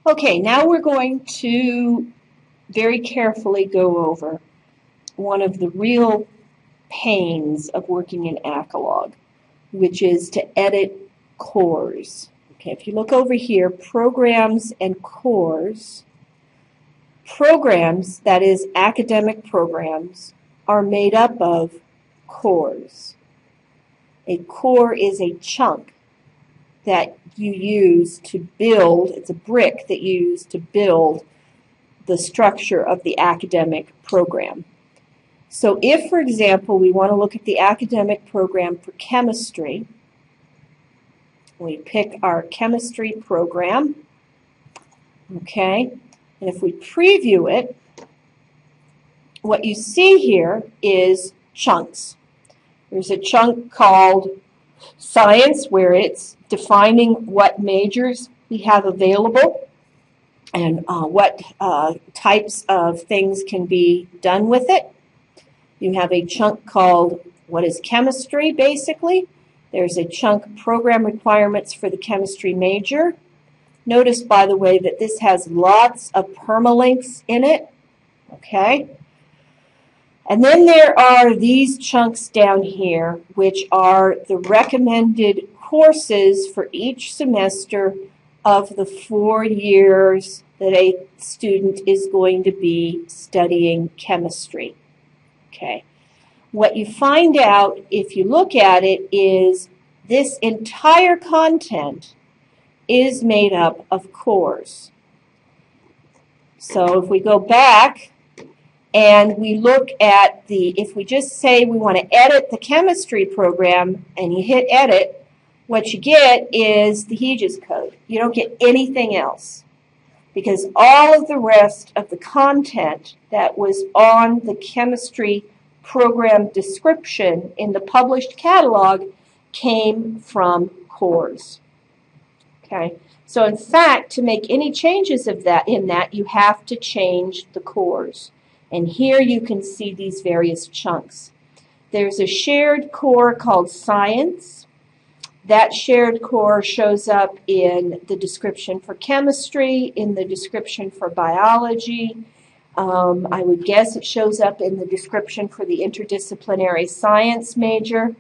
Okay, now we're going to very carefully go over one of the real pains of working in Acalog, which is to edit cores. Okay, if you look over here, programs and cores, programs, that is academic programs, are made up of cores. A core is a chunk that you use to build, it's a brick that you use to build the structure of the academic program. So if, for example, we want to look at the academic program for chemistry, we pick our chemistry program, okay, and if we preview it, what you see here is chunks. There's a chunk called science, where it's defining what majors we have available and what types of things can be done with it. You have a chunk called what is chemistry, basically. There's a chunk program requirements for the chemistry major. Notice, by the way, that this has lots of permalinks in it. Okay. And then there are these chunks down here, which are the recommended courses for each semester of the 4 years that a student is going to be studying chemistry. Okay. What you find out if you look at it is this entire content is made up of cores. So if we go back and we look at if we just say we want to edit the chemistry program and you hit edit, what you get is the Hughes code. You don't get anything else, because all of the rest of the content that was on the chemistry program description in the published catalog came from cores. Okay, so in fact, to make any changes of that you have to change the cores. And here you can see these various chunks. There's a shared core called science. That shared core shows up in the description for chemistry, in the description for biology. I would guess it shows up in the description for the interdisciplinary science major.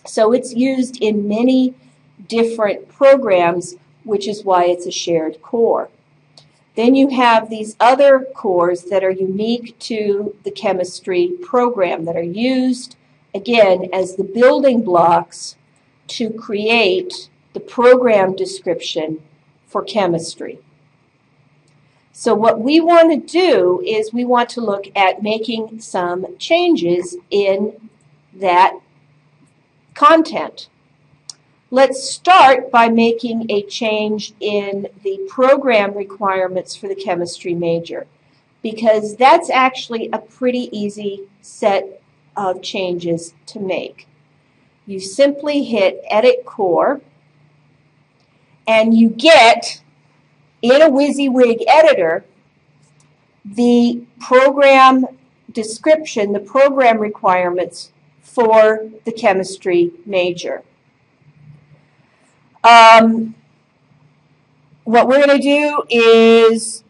So it's used in many different programs, which is why it's a shared core. Then you have these other cores that are unique to the chemistry program that are used, again, as the building blocks to create the program description for chemistry. So what we want to do is we want to look at making some changes in that content. Let's start by making a change in the program requirements for the chemistry major, because that's actually a pretty easy set of changes to make. You simply hit Edit Core, and you get, in a WYSIWYG editor, the program description, the program requirements for the chemistry major. What we're going to do is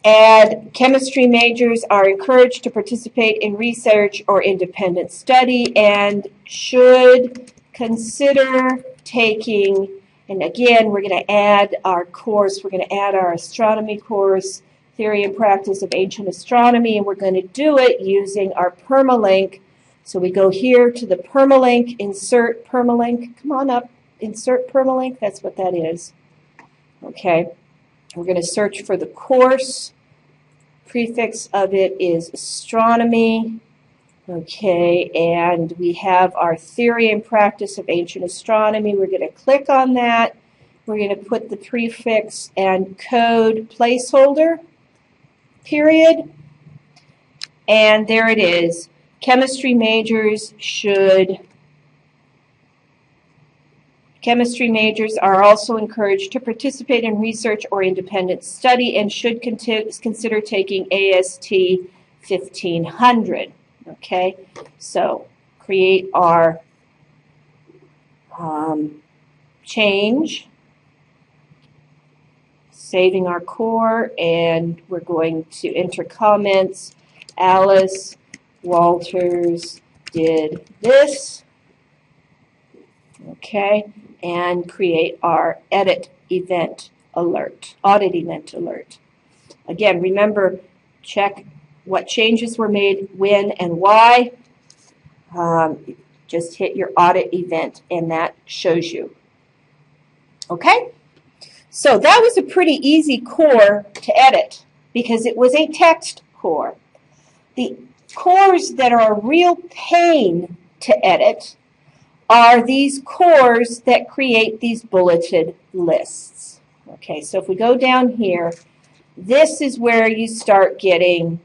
add chemistry majors are encouraged to participate in research or independent study and should consider taking, and again, we're going to add our course, we're going to add our astronomy course, Theory and Practice of Ancient Astronomy, and we're going to do it using our permalink. So we go here to the permalink, insert permalink, come on up. Insert permalink, that's what that is. Okay, we're going to search for the course. Prefix of it is astronomy. Okay, and we have our Theory and Practice of Ancient Astronomy. We're going to click on that. We're going to put the prefix and code placeholder, period. And there it is. Chemistry majors are also encouraged to participate in research or independent study and should consider taking AST 1500. Okay, so create our change saving our core, and we're going to enter comments. Alice Walters did this. Okay, and create our audit event alert. Again, remember, check what changes were made, when, and why. Just hit your audit event, and that shows you. Okay? So that was a pretty easy core to edit because it was a text core. The cores that are a real pain to edit are these cores that create these bulleted lists. Okay, so if we go down here, this is where you start getting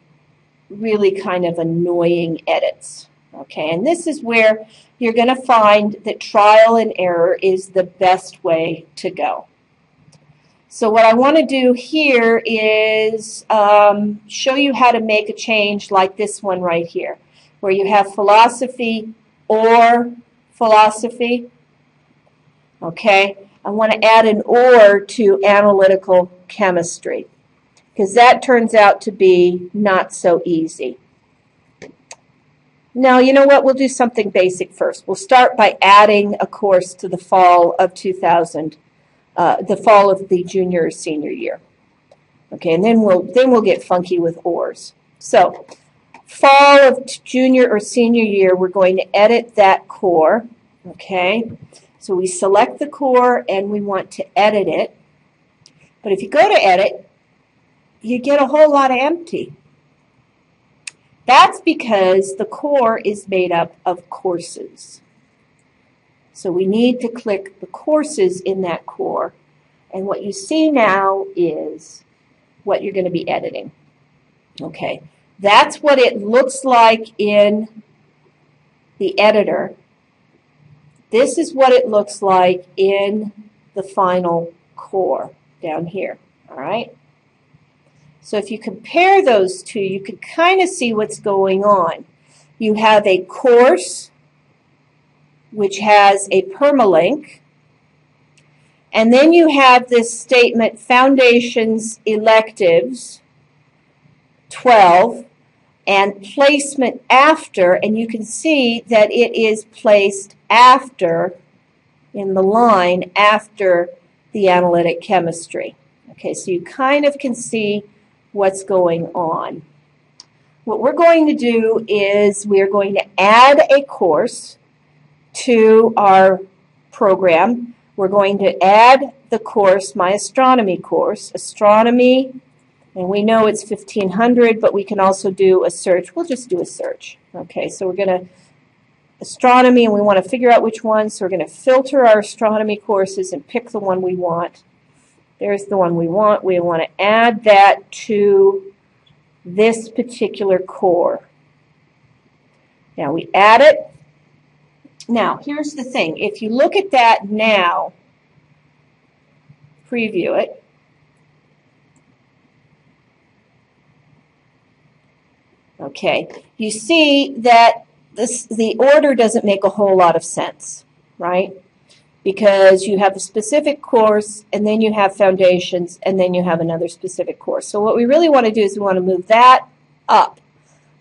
really kind of annoying edits. Okay, and this is where you're going to find that trial and error is the best way to go. So what I want to do here is show you how to make a change like this one right here, where you have philosophy or philosophy. Okay, I want to add an or to analytical chemistry, because that turns out to be not so easy. Now, you know what? We'll do something basic first. We'll start by adding a course to the fall of the fall of the junior or senior year. Okay, and then we'll get funky with ors. So, fall of junior or senior year, we're going to edit that core. Okay, so we select the core and we want to edit it. But if you go to edit, you get a whole lot of empty. That's because the core is made up of courses. So we need to click the courses in that core. And what you see now is what you're going to be editing. Okay, that's what it looks like in the editor. This is what it looks like in the final core down here. All right. So if you compare those two, you can kind of see what's going on. You have a course which has a permalink, and then you have this statement, Foundations Electives 12, and placement after, and you can see that it is placed after, in the line, after the analytic chemistry. Okay, so you kind of can see what's going on. What we're going to do is we're going to add a course to our program. We're going to add the course, my astronomy course, astronomy, and we know it's 1500, but we can also do a search. We'll just do a search. Okay, so we're going to astronomy, and we want to figure out which one, so we're going to filter our astronomy courses and pick the one we want. There's the one we want. We want to add that to this particular core. Now we add it. Now here's the thing. If you look at that now, preview it. Okay, you see that the order doesn't make a whole lot of sense, right? Because you have a specific course, and then you have foundations, and then you have another specific course. So what we really want to do is we want to move that up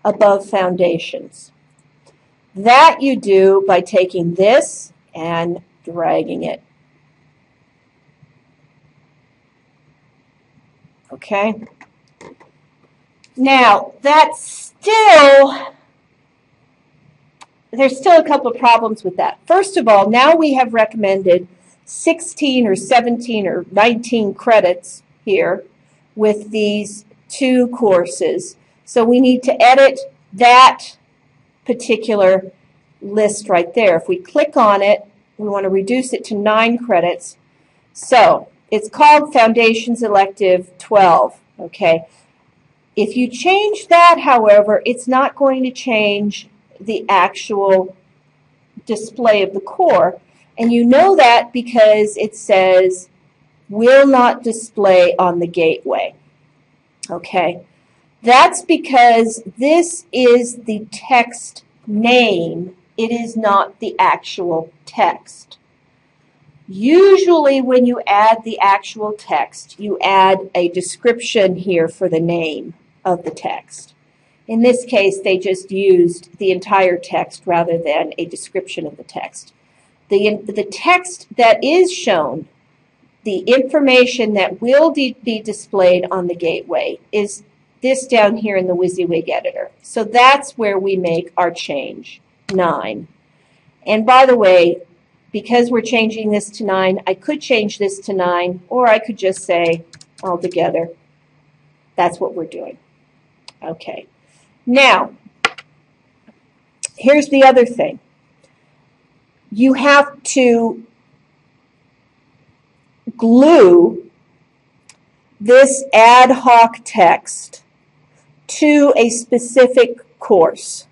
above foundations. That you do by taking this and dragging it. Okay? Now, there's still a couple of problems with that. First of all, now we have recommended 16 or 17 or 19 credits here with these two courses. So we need to edit that particular list right there. If we click on it, we want to reduce it to 9 credits. So it's called Foundations Elective 12. Okay. If you change that, however, it's not going to change the actual display of the core. And you know that because it says will not display on the gateway. Okay, that's because this is the text name. It is not the actual text. Usually when you add the actual text, you add a description here for the name of the text. In this case, they just used the entire text rather than a description of the text. The text that is shown, the information that will be displayed on the gateway, is this down here in the WYSIWYG editor. So that's where we make our change, 9. And by the way, because we're changing this to 9, I could change this to 9, or I could just say altogether, that's what we're doing. Okay. Now, here's the other thing. You have to glue this ad hoc text to a specific course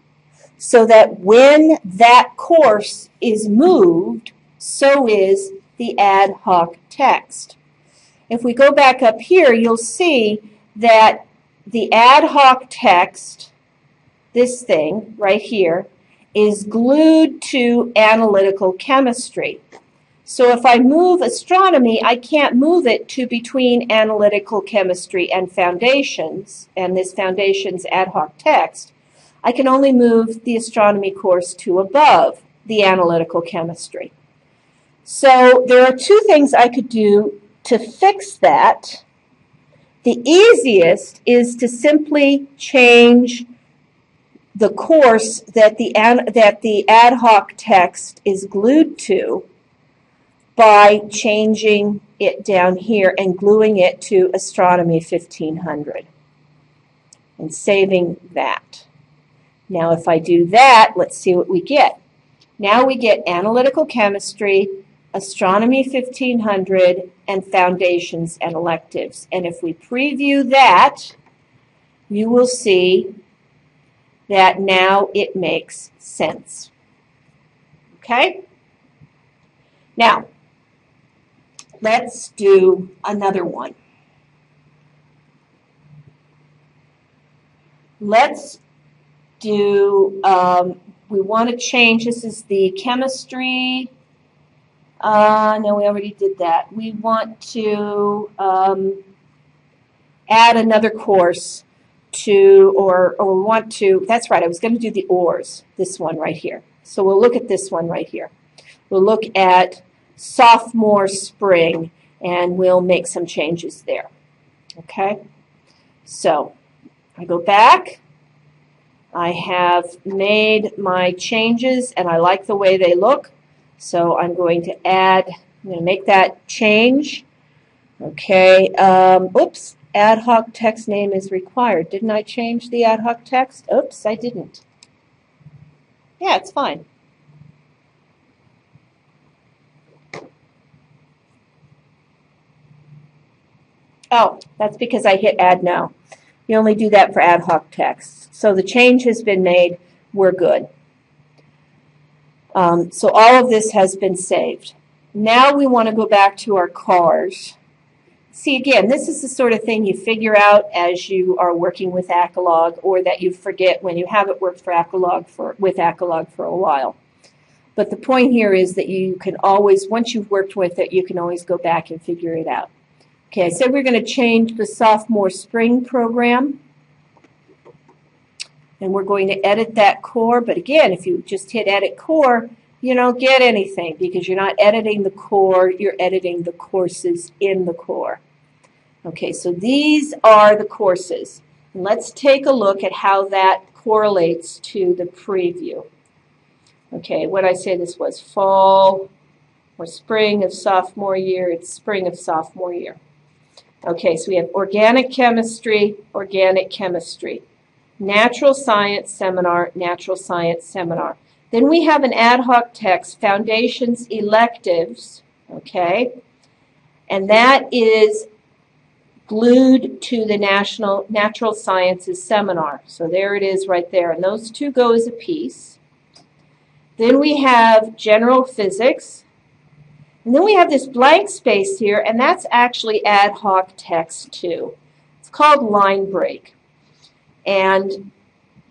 so that when that course is moved, so is the ad hoc text. If we go back up here, you'll see that the ad hoc text, this thing right here, is glued to analytical chemistry. So if I move astronomy, I can't move it to between analytical chemistry and foundations, and this foundations ad hoc text. I can only move the astronomy course to above the analytical chemistry. So there are two things I could do to fix that. The easiest is to simply change the course that the ad hoc text is glued to by changing it down here and gluing it to Astronomy 1500 and saving that. Now if I do that, let's see what we get. Now we get Analytical Chemistry, Astronomy 1500, and Foundations and Electives. And if we preview that, you will see that now it makes sense. Okay? Now, let's do another one. Let's do, we want to change, this is the chemistry, no, we already did that. We want to add another course to, or want to, that's right, I was going to do the ORs, this one right here. So we'll look at this one right here. We'll look at sophomore spring, and we'll make some changes there. Okay? So I go back. I have made my changes, and I like the way they look. So I'm going to add, I'm going to make that change. Okay, oops, ad hoc text name is required. Didn't I change the ad hoc text? Oops, I didn't. Yeah, it's fine. Oh, that's because I hit add now. You only do that for ad hoc text. So the change has been made. We're good. So all of this has been saved. Now we want to go back to our cars. See, again, this is the sort of thing you figure out as you are working with Acalog, or that you forget when you haven't worked for with Acalog for a while. But the point here is that you can always, once you've worked with it, you can always go back and figure it out. Okay, I said we're going to change the sophomore spring program, and we're going to edit that core. But again, if you just hit edit core, you don't get anything because you're not editing the core, you're editing the courses in the core. Okay, so these are the courses. And let's take a look at how that correlates to the preview. Okay, what did I say this was? Fall or spring of sophomore year. It's spring of sophomore year. Okay, so we have organic chemistry, natural science seminar, natural science seminar. Then we have an ad hoc text, foundations electives, okay, and that is glued to the natural sciences seminar. So there it is right there, and those two go as a piece. Then we have general physics. And then we have this blank space here, and that's actually ad hoc text too. It's called line break. And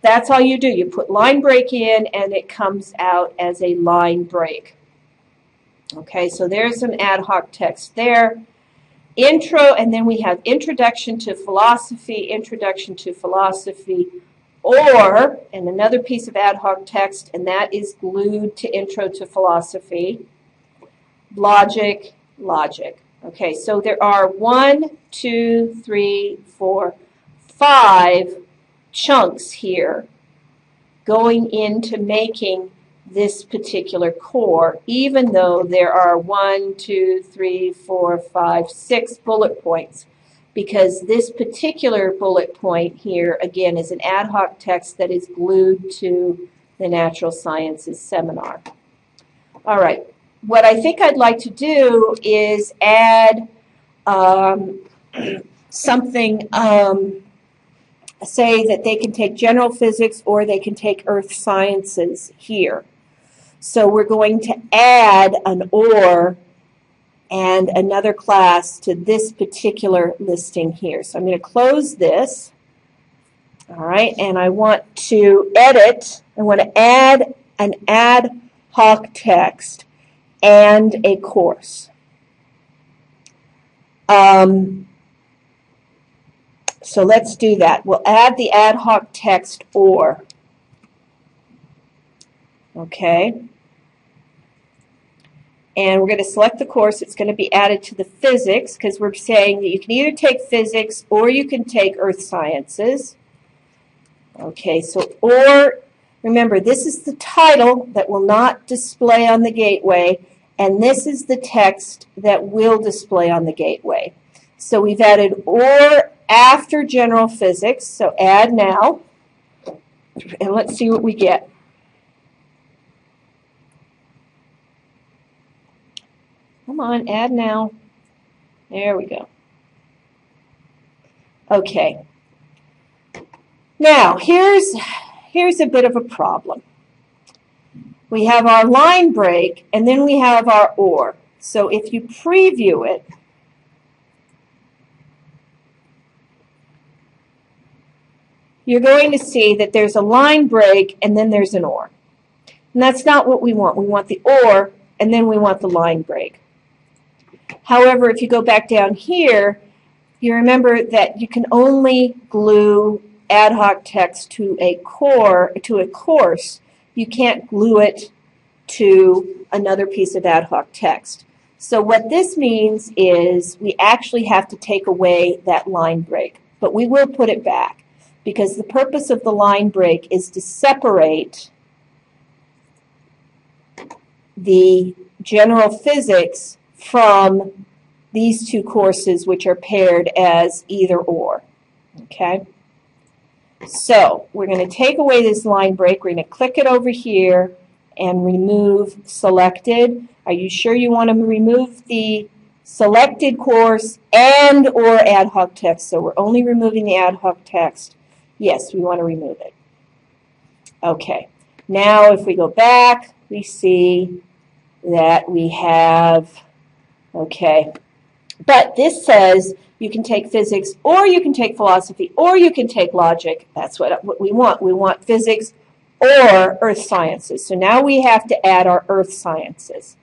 that's all you do. You put line break in, and it comes out as a line break. Okay, so there's some ad hoc text there. Intro, and then we have Introduction to Philosophy, or, and another piece of ad hoc text, and that is glued to Intro to Philosophy, logic. Okay, so there are 1, 2, 3, 4, 5 chunks here going into making this particular core, even though there are 1, 2, 3, 4, 5, 6 bullet points, because this particular bullet point here, again, is an ad hoc text that is glued to the Natural Sciences seminar. All right, what I think I'd like to do is add something, say that they can take general physics or they can take earth sciences here. So we're going to add an or and another class to this particular listing here. So I'm going to close this. All right, and I want to edit. I want to add an ad hoc text and a course. So let's do that. We'll add the ad hoc text or. Okay. And we're going to select the course. It's going to be added to the physics because we're saying that you can either take physics or you can take earth sciences. Okay, so or, remember, this is the title that will not display on the gateway, and this is the text that will display on the gateway. So we've added or after general physics, so add now, and let's see what we get. Come on, add now. There we go. Okay. Now, here's a bit of a problem. We have our line break, and then we have our or. So if you preview it, you're going to see that there's a line break, and then there's an or. And that's not what we want. We want the or, and then we want the line break. However, if you go back down here, you remember that you can only glue ad hoc text to a course. You can't glue it to another piece of ad hoc text. So what this means is we actually have to take away that line break, but we will put it back because the purpose of the line break is to separate the general physics from these two courses, which are paired as either or. Okay? So we're going to take away this line break. We're going to click it over here and remove selected. Are you sure you want to remove the selected course and or ad hoc text? So we're only removing the ad hoc text. Yes, we want to remove it. Okay. Now if we go back, we see that we have, okay, but this says you can take physics or you can take philosophy or you can take logic. That's what we want. We want physics or earth sciences. So now we have to add our earth sciences.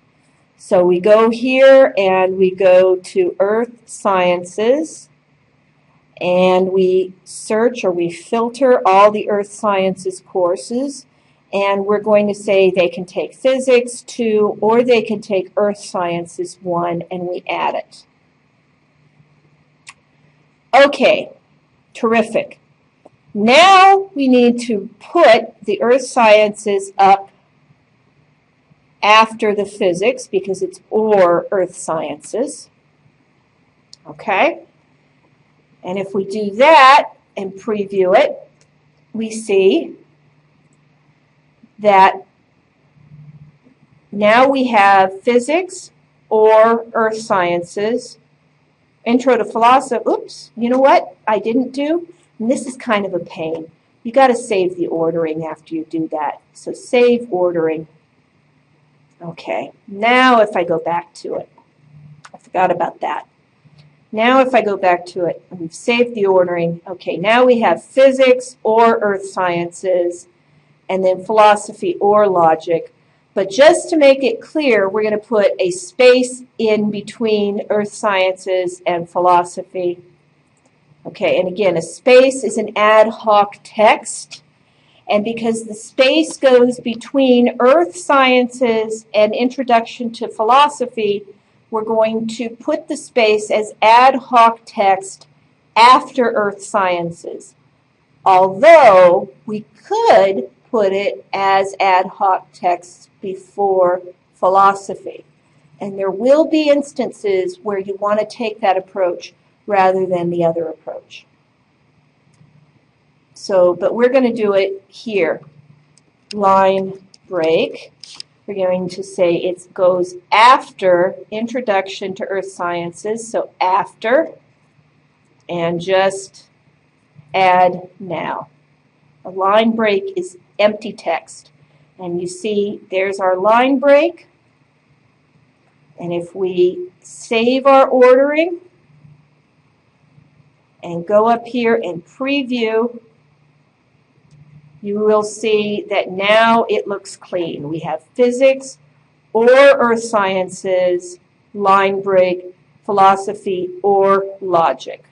So we go here and we go to earth sciences and we search or we filter all the earth sciences courses. And we're going to say they can take physics 2 or they can take earth sciences 1, and we add it. Okay, terrific. Now we need to put the earth sciences up after the physics because it's or earth sciences. Okay? And if we do that and preview it, we see that now we have physics or earth sciences, intro to philosophy. Oops, you know what I didn't do? And this is kind of a pain. You got to save the ordering after you do that. So save ordering. Okay, now if I go back to it, I forgot about that. Now if I go back to it, and we've saved the ordering. Okay, now we have physics or earth sciences, and then philosophy or logic. But just to make it clear, we're going to put a space in between earth sciences and philosophy. Okay, and again, a space is an ad hoc text. And because the space goes between earth sciences and introduction to philosophy, we're going to put the space as ad hoc text after earth sciences. Although we could put it as ad hoc text before philosophy. And there will be instances where you want to take that approach rather than the other approach. So, but we're going to do it here. Line break. We're going to say it goes after Introduction to Earth Sciences, so after, and just add now. A line break is empty text. And you see, there's our line break. And if we save our ordering and go up here and preview, you will see that now it looks clean. We have physics or earth sciences, line break, philosophy, or logic.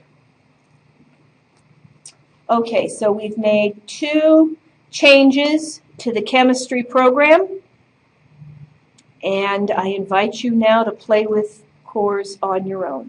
Okay, so we've made 2 changes to the chemistry program, and I invite you now to play with cores on your own.